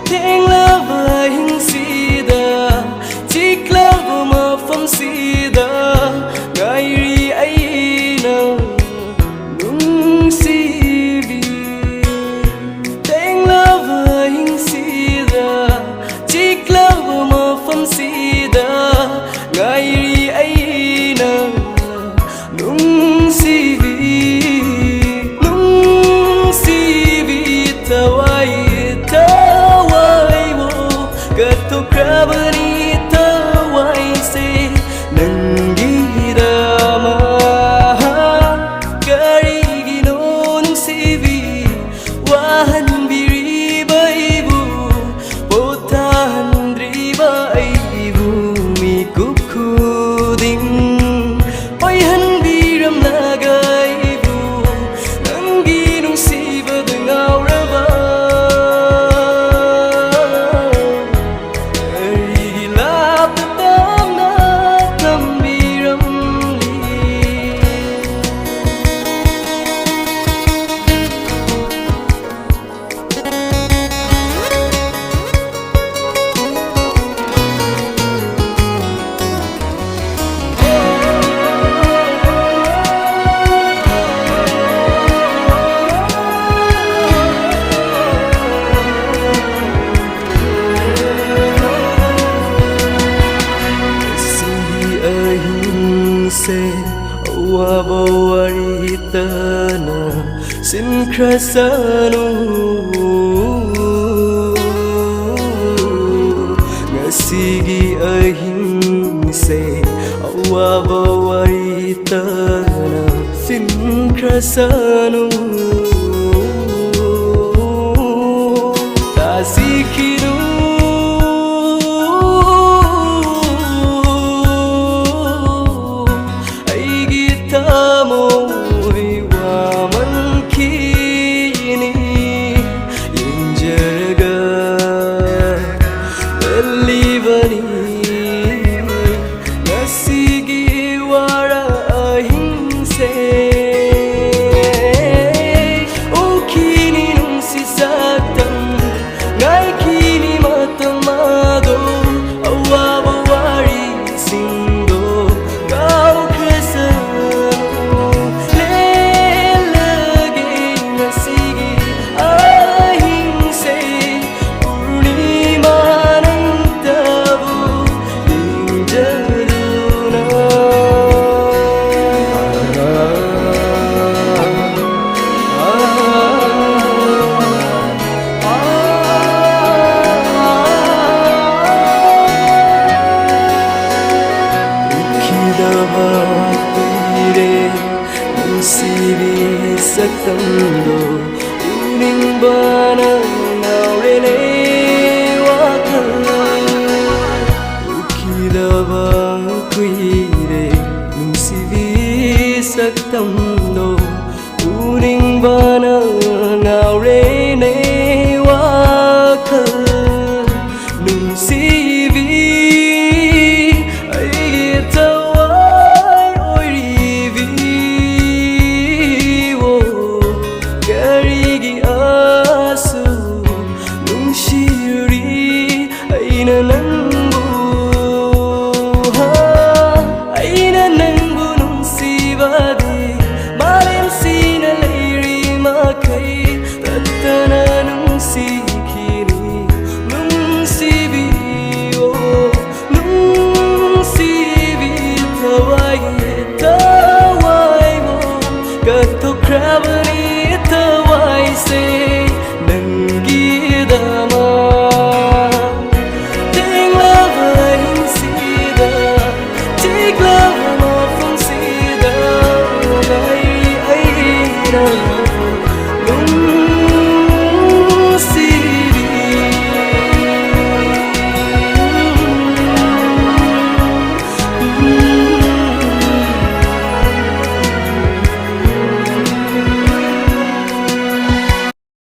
Tiếng lỡ và hình si đờ chiếc lỡ và mơ phong si đờ ngày ri ấy nơ nung si vi tiếng lỡ và hình si đờ chiếc lỡ và mơ phong si đờ ngày ri ấy nơ nung si vi tawai Ketuk rabani tawai se nangi dama Kari ginon sivi wahan biri baibu Potahan driba aibu mi kukuding Oihan biram lagaibu nangi nung siva dengaw raba se wabawaritana sinkrasanu ngasigi ahimse wabawaritana sinkrasanu tasikiru Sakando uning bana naurene wakala ukila ba kuire nungsivi sakando uning bana naurene wakala nungsivi Okay.